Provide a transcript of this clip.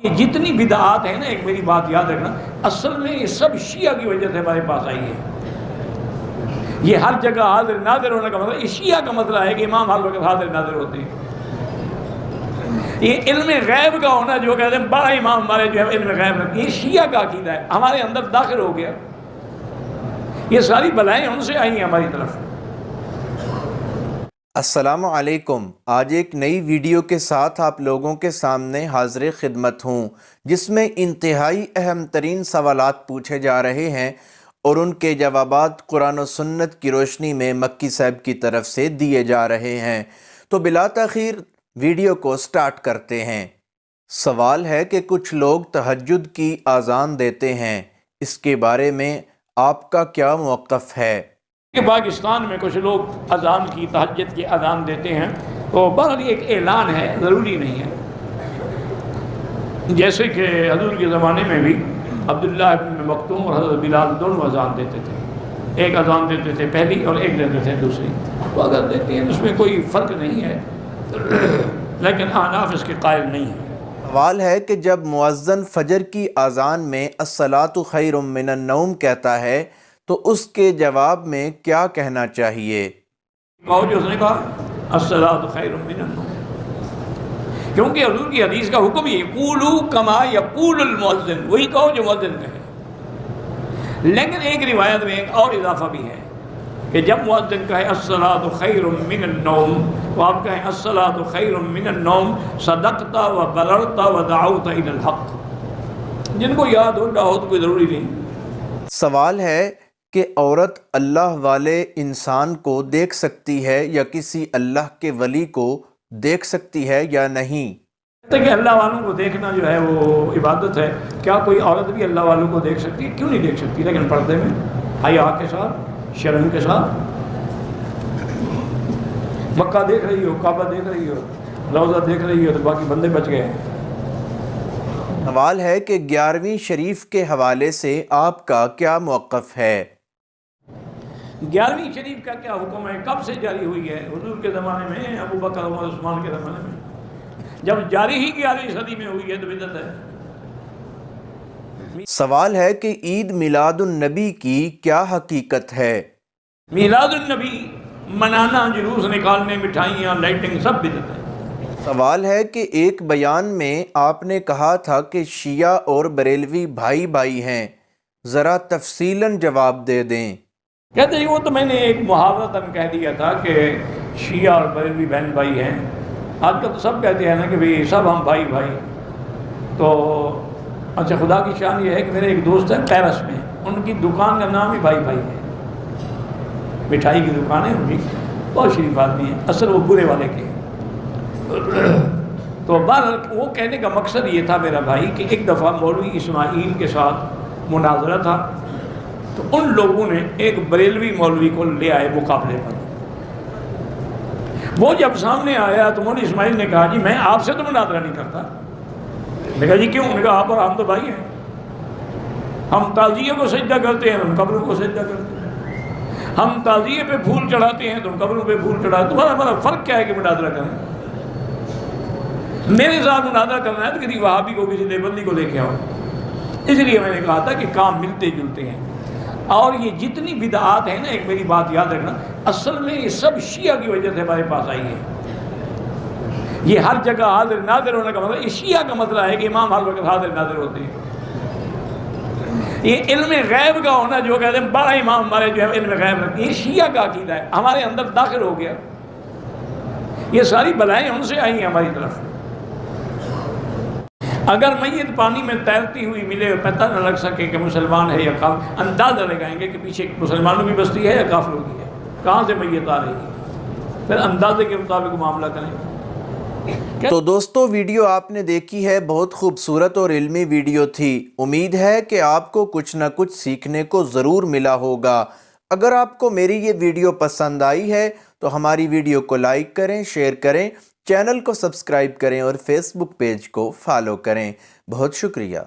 یہ جتنی بدعات ہیں نا، ایک میری بات یاد رکھنا، اصل میں یہ سب شیعہ کی وجہ سے ہمارے پاس آئی ہے۔ یہ ہر جگہ حاضر ناظر ہونے کا مطلب، یہ شیعہ کا مسئلہ ہے کہ امام ہر وقت حاضر ناظر ہوتے ہیں۔ یہ علم غیب کا ہونا، جو کہتے ہیں 12 امام ہمارے جو ہے علم غیب رکھتے ہیں، یہ شیعہ کا عقیدہ ہے، ہمارے اندر داخل ہو گیا۔ یہ ساری بلائیں ان سے آئی ہیں ہماری طرف۔ السلام علیکم۔ آج ایک نئی ویڈیو کے ساتھ آپ لوگوں کے سامنے حاضر خدمت ہوں، جس میں انتہائی اہم ترین سوالات پوچھے جا رہے ہیں اور ان کے جوابات قرآن و سنت کی روشنی میں مکی صاحب کی طرف سے دیے جا رہے ہیں۔ تو بلا تاخیر ویڈیو کو سٹارٹ کرتے ہیں۔ سوال ہے کہ کچھ لوگ تہجد کی اذان دیتے ہیں، اس کے بارے میں آپ کا کیا موقف ہے؟ کہ پاکستان میں کچھ لوگ اذان کی، تہجد کی اذان دیتے ہیں، تو بہرحال ایک اعلان ہے، ضروری نہیں ہے۔ جیسے کہ حضور کے زمانے میں بھی عبداللہ ابن مکتوم اور حضرت بلال دونوں اذان دیتے تھے، ایک اذان دیتے تھے پہلی اور ایک دیتے تھے دوسری، تو اگر دیتے ہیں اس میں کوئی فرق نہیں ہے، لیکن احناف اس کے قائل نہیں ہیں۔ سوال ہے کہ جب مؤذن فجر کی اذان میں الصلاۃ خیر من النوم کہتا ہے تو اس کے جواب میں کیا کہنا چاہیے؟ کہو جو اس نے کہا الصلاۃ خیر من النوم، کیونکہ حضور کی حدیث کا حکم یہ قولوا کما یقول المؤذن، وہی کہو جو مؤذن کہے۔ لیکن ایک روایت میں ایک اور اضافہ بھی ہے کہ جب مؤذن کہے الصلاۃ خیر من النوم، تو آپ کہیں الصلاۃ خیر من النوم صدقت و بررت و دعوت الی الحق۔ جن کو یاد ہو نہ ہو تو کوئی ضروری نہیں۔ سوال ہے کہ عورت اللہ والے انسان کو دیکھ سکتی ہے یا کسی اللہ کے ولی کو دیکھ سکتی ہے یا نہیں؟ کہ اللہ والوں کو دیکھنا جو ہے وہ عبادت ہے، کیا کوئی عورت بھی اللہ والوں کو دیکھ سکتی ہے؟ کیوں نہیں دیکھ سکتی، لیکن پردے میں، حیا کے ساتھ، شرم کے ساتھ۔ مکہ دیکھ رہی ہو، کعبہ دیکھ رہی ہو، روضہ دیکھ رہی ہو، تو باقی بندے بچ گئے۔ سوال ہے کہ 11ویں شریف کے حوالے سے آپ کا کیا موقف ہے؟ 11ویں شریف کا کیا حکم ہے، کب سے جاری ہوئی ہے؟ حضور کے زمانے میں، ابو بکر عمر عثمان کے زمانے میں، جب جاری ہی 11ویں صدی میں ہوئی ہے تو بدعت ہے۔ سوال ہے کہ عید میلاد النبی کی کیا حقیقت ہے؟ میلاد النبی منانا، جلوس نکالنے، مٹھائیاں، لائٹنگ، سب بدعت ہے۔ سوال ہے کہ ایک بیان میں آپ نے کہا تھا کہ شیعہ اور بریلوی بھائی بھائی ہیں، ذرا تفصیلاً جواب دے دیں۔ کہتے ہیں وہ تو میں نے ایک محاورتاً کہہ دیا تھا کہ شیعہ اور بریلوی بہن بھائی ہیں۔ آج کل تو سب کہتے ہیں نا کہ بھئی سب ہم بھائی بھائی۔ تو اچھا، خدا کی شان یہ ہے کہ میرے ایک دوست ہیں پیرس میں، ان کی دکان کا نام ہی بھائی بھائی ہے، مٹھائی کی دکان ہے ان کی، بہت شریف آدمی ہیں، اصل وہ برے والے کے۔ تو بہرحال وہ کہنے کا مقصد یہ تھا میرا بھائی کہ ایک دفعہ مولوی اسماعیل کے ساتھ مناظرہ تھا، تو ان لوگوں نے ایک بریلوی مولوی کو لے آئے مقابلے پر۔ وہ جب سامنے آیا تو مولوی اسماعیل نے کہا جی میں آپ سے تو مناظرہ نہیں کرتا۔ میں نے کہا جی کیوں؟ نے کہا آپ اور ہم تو بھائی ہیں، ہم تعزیے کو سجدہ کرتے ہیں، ہم قبروں کو سجدہ کرتے ہیں، ہم تعزیے پہ پھول چڑھاتے ہیں، تم قبروں پہ پھول چڑھاتے، تمہارا ہمارا فرق کیا ہے کہ مناظرہ کریں؟ میرے ساتھ مناظرہ کرنا ہے تو کسی وہابی کو، کسی دیوبندی کو لے کے آؤ۔ اس لیے میں نے کہا تھا کہ کام ملتے جلتے ہیں، اور یہ جتنی بدعات ہیں نا، ایک میری بات یاد رکھنا، اصل میں یہ سب شیعہ کی وجہ سے ہمارے پاس آئی ہے۔ یہ ہر جگہ حاضر ناظر ہونے کا مطلب، یہ شیعہ کا مسئلہ ہے کہ امام ہر وقت حاضر ناظر ہوتے ہیں۔ یہ علم غیب کا ہونا، جو کہتے ہیں 12 امام ہمارے جو ہے علم غیب رکھتے ہیں، یہ شیعہ کا عقیدہ ہے، ہمارے اندر داخل ہو گیا۔ یہ ساری بلائیں ان سے آئی ہیں ہماری طرف۔ اگر میت پانی میں تیرتی ہوئی ملے، پتہ نہ لگ سکے کہ مسلمان ہے یا کافر، اندازہ لگائیں گے کہ پیچھے مسلمانوں کی بستی ہے یا کافروں کی ہے، کہاں سے میت آ رہی ہے، پھر اندازے کے مطابق معاملہ کریں۔ تو دوستو ویڈیو آپ نے دیکھی ہے، بہت خوبصورت اور علمی ویڈیو تھی۔ امید ہے کہ آپ کو کچھ نہ کچھ سیکھنے کو ضرور ملا ہوگا۔ اگر آپ کو میری یہ ویڈیو پسند آئی ہے تو ہماری ویڈیو کو لائک کریں، شیئر کریں، چینل کو سبسکرائب کریں اور فیس بک پیج کو فالو کریں۔ بہت شکریہ۔